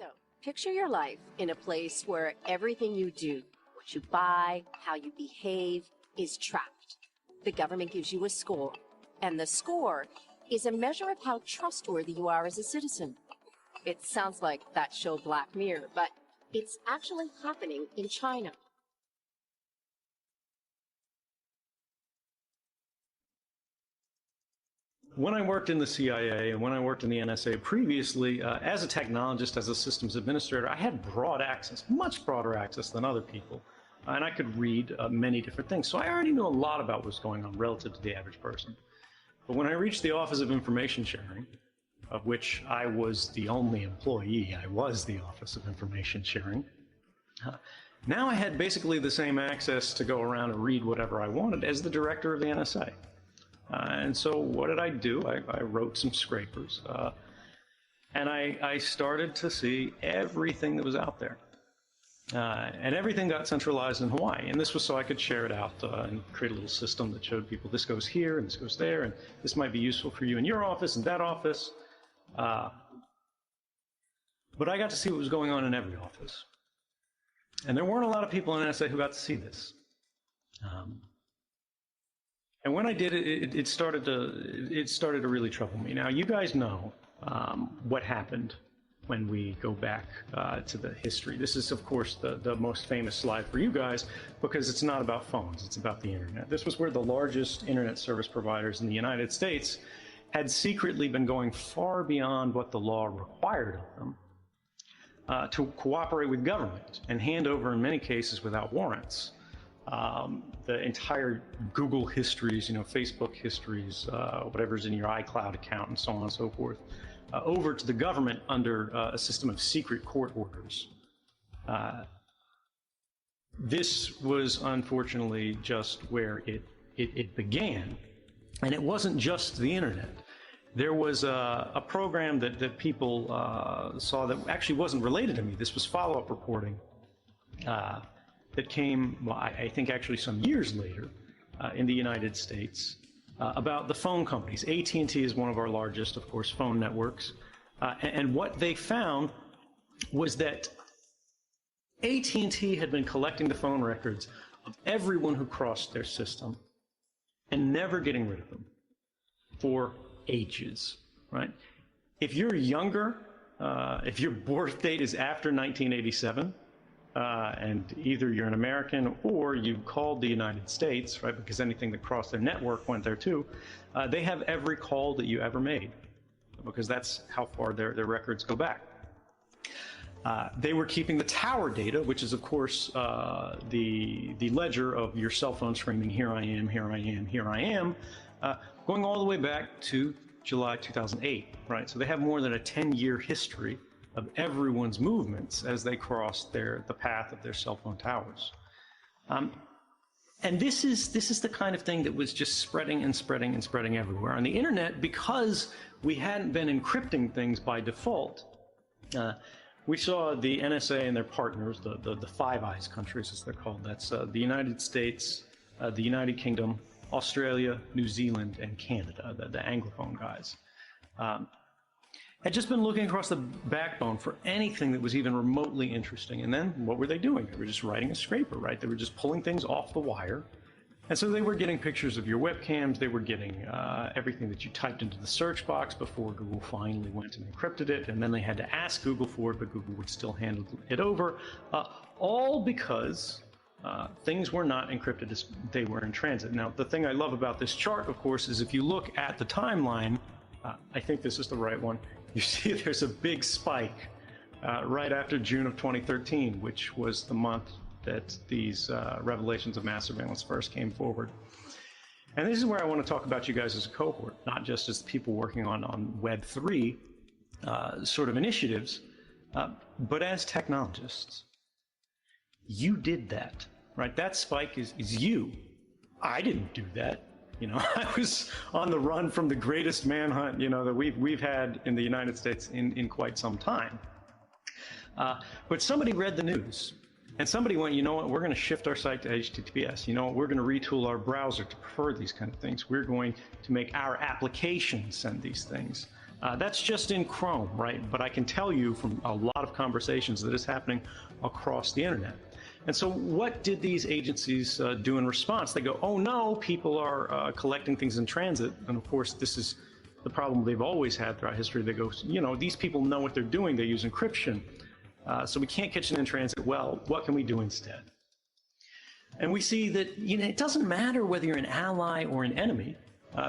So, picture your life in a place where everything you do, what you buy, how you behave, is tracked. The government gives you a score, and the score is a measure of how trustworthy you are as a citizen. It sounds like that show Black Mirror, but it's actually happening in China. When I worked in the CIA and when I worked in the NSA previously, as a technologist, as a systems administrator, I had broad access, much broader access than other people. And I could read many different things. So I already knew a lot about what's going on relative to the average person. But when I reached the Office of Information Sharing, of which I was the only employee, I was the Office of Information Sharing, now I had basically the same access to go around and read whatever I wanted as the director of the NSA. And so what did I do? I wrote some scrapers, and I started to see everything that was out there. And everything got centralized in Hawaii. And this was so I could share it out and create a little system that showed people this goes here and this goes there, and this might be useful for you in your office and that office. But I got to see what was going on in every office. And there weren't a lot of people in NSA who got to see this. And when I did it, it started to really trouble me. Now, you guys know what happened when we go back to the history. This is, of course, the most famous slide for you guys because it's not about phones, it's about the internet. This was where the largest internet service providers in the United States had secretly been going far beyond what the law required of them to cooperate with government and hand over, in many cases, without warrants, the entire Google histories, Facebook histories, whatever's in your iCloud account and so on and so forth, over to the government under a system of secret court orders. This was unfortunately just where it began. And it wasn't just the internet. There was a program that people saw that actually wasn't related to me. This was follow-up reporting that came, well, I think actually some years later in the United States about the phone companies. AT&T is one of our largest, of course, phone networks. And what they found was that AT&T had been collecting the phone records of everyone who crossed their system and never getting rid of them for ages, right? If you're younger, if your birth date is after 1987, and either you're an American or you called the United States, right, because anything that crossed their network went there too, they have every call that you ever made, because that's how far their records go back. They were keeping the tower data, which is, of course, the ledger of your cell phone screaming, here I am, here I am, here I am, going all the way back to July 2008, right? So they have more than a 10-year history of everyone's movements as they crossed the path of their cell phone towers. And this is the kind of thing that was just spreading and spreading and spreading everywhere. On the internet, because we hadn't been encrypting things by default, we saw the NSA and their partners, the Five Eyes countries as they're called. That's the United States, the United Kingdom, Australia, New Zealand, and Canada, the Anglophone guys. Had just been looking across the backbone for anything that was even remotely interesting. And then what were they doing? They were just writing a scraper, right? They were just pulling things off the wire. And so they were getting pictures of your webcams. They were getting everything that you typed into the search box before Google finally went and encrypted it. And then they had to ask Google for it, but Google would still hand it over. All because things were not encrypted as they were in transit. Now, the thing I love about this chart, of course, is if you look at the timeline, I think this is the right one, you see there's a big spike right after June of 2013, which was the month that these revelations of mass surveillance first came forward. And this is where I want to talk about you guys as a cohort, not just as the people working on Web3 sort of initiatives, but as technologists. You did that, right? That spike is you. I didn't do that. I was on the run from the greatest manhunt, that we've had in the United States in quite some time. But somebody read the news, and somebody went, you know what, we're going to shift our site to HTTPS. You know what, we're going to retool our browser to prefer these kind of things. We're going to make our application send these things. That's just in Chrome, right? But I can tell you from a lot of conversations that it's happening across the internet. And so what did these agencies do in response? They go, oh no, people are collecting things in transit. And of course, this is the problem they've always had throughout history. They go, you know, these people know what they're doing. They use encryption. So we can't catch it in transit. Well, what can we do instead? And we see that, you know, it doesn't matter whether you're an ally or an enemy.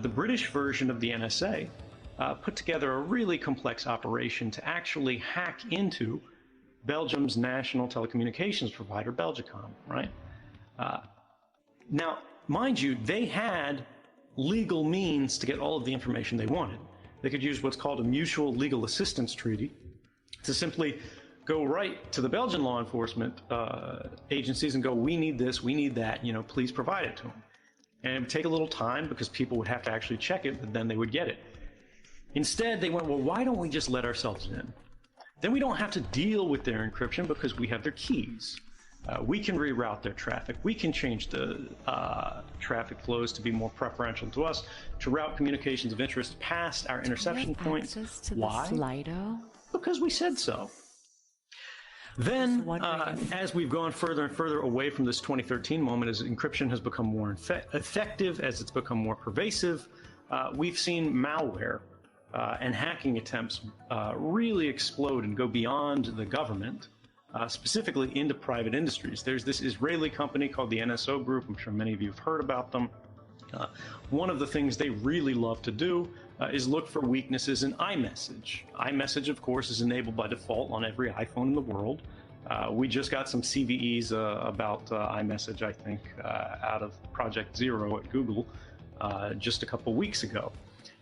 The British version of the NSA put together a really complex operation to actually hack into Belgium's national telecommunications provider, Belgacom, right? Now, mind you, they had legal means to get all of the information they wanted. They could use what's called a mutual legal assistance treaty to simply go right to the Belgian law enforcement agencies and go, we need this, we need that, you know, please provide it to them. And it would take a little time because people would have to actually check it, but then they would get it. Instead, they went, well, why don't we just let ourselves in? Then we don't have to deal with their encryption because we have their keys. We can reroute their traffic. We can change the traffic flows to be more preferential to us, to route communications of interest past our interception point. Access to Why? the Slido? Because we said so. Then, as we've gone further and further away from this 2013 moment, as encryption has become more effective, as it's become more pervasive, we've seen malware and hacking attempts really explode and go beyond the government, specifically into private industries. There's this Israeli company called the NSO Group. I'm sure many of you have heard about them. One of the things they really love to do is look for weaknesses in iMessage. iMessage, of course, is enabled by default on every iPhone in the world. We just got some CVEs about iMessage, I think, out of Project Zero at Google just a couple weeks ago.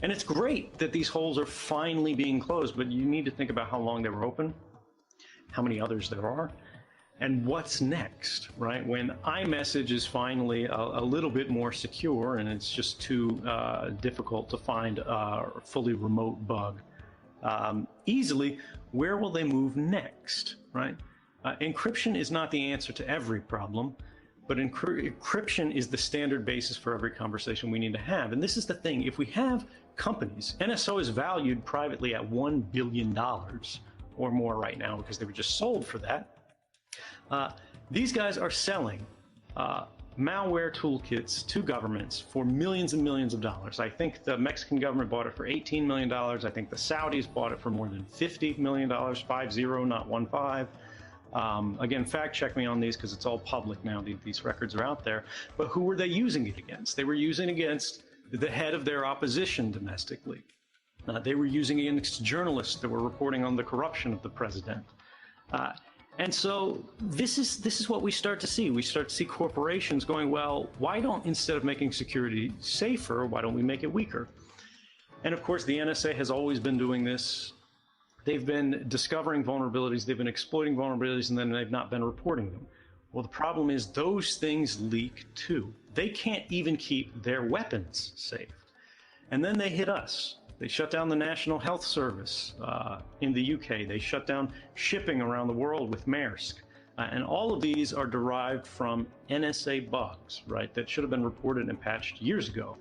And it's great that these holes are finally being closed, but you need to think about how long they were open, how many others there are, and what's next, right? When iMessage is finally a little bit more secure and it's just too difficult to find a fully remote bug easily, where will they move next, right? Encryption is not the answer to every problem, but encryption is the standard basis for every conversation we need to have. And this is the thing, if we have companies, NSO is valued privately at $1 billion or more right now because they were just sold for that. These guys are selling malware toolkits to governments for millions and millions of dollars. I think the Mexican government bought it for $18 million. I think the Saudis bought it for more than $50 million, 50, not 15. Again, fact check me on these because it's all public now. These records are out there. But who were they using it against? They were using it against the head of their opposition domestically. They were using it against journalists that were reporting on the corruption of the president. And so this is what we start to see. We start to see corporations going, well, why don't, instead of making security safer, why don't we make it weaker? And of course, the NSA has always been doing this. They've been discovering vulnerabilities, they've been exploiting vulnerabilities, and then they've not been reporting them. Well, the problem is those things leak too. They can't even keep their weapons safe. And then they hit us. They shut down the National Health Service in the UK. They shut down shipping around the world with Maersk. And all of these are derived from NSA bugs, right, that should have been reported and patched years ago.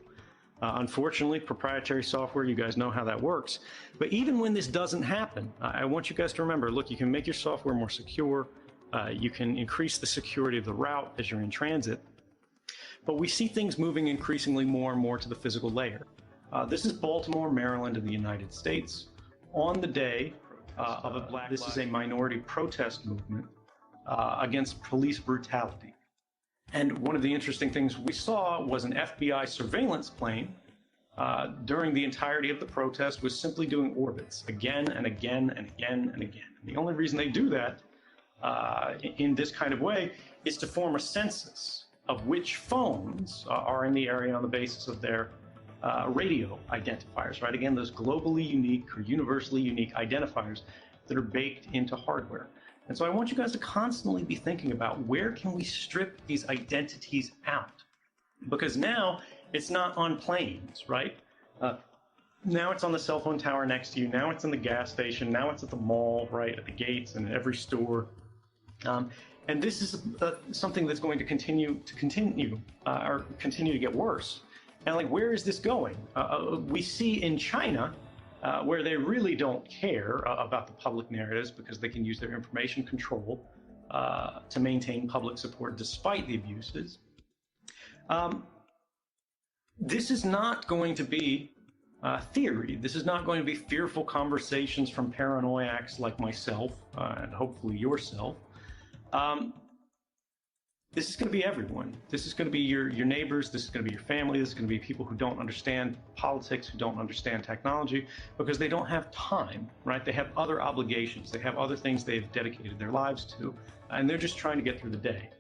Unfortunately, proprietary software, you guys know how that works. But even when this doesn't happen, I want you guys to remember, look, you can make your software more secure. You can increase the security of the route as you're in transit. But we see things moving increasingly more and more to the physical layer. This is Baltimore, Maryland in the United States. On the day of a Black This is a minority protest movement against police brutality. And one of the interesting things we saw was an FBI surveillance plane during the entirety of the protest was simply doing orbits again and again and again and again. And the only reason they do that in this kind of way is to form a census of which phones are in the area on the basis of their radio identifiers, right? Again, those globally unique or universally unique identifiers that are baked into hardware. And so I want you guys to constantly be thinking about where can we strip these identities out? Because now it's not on planes, right? Now it's on the cell phone tower next to you. Now it's in the gas station. Now it's at the mall, right? At the gates and at every store. And this is something that's going to continue to get worse. And like, where is this going? We see in China where they really don't care about the public narratives because they can use their information control to maintain public support despite the abuses. This is not going to be theory. This is not going to be fearful conversations from paranoiacs like myself and hopefully yourself. This is going to be everyone. This is going to be your neighbors. This is going to be your family. This is going to be people who don't understand politics, who don't understand technology, because they don't have time, right? They have other obligations. They have other things they've dedicated their lives to, and they're just trying to get through the day.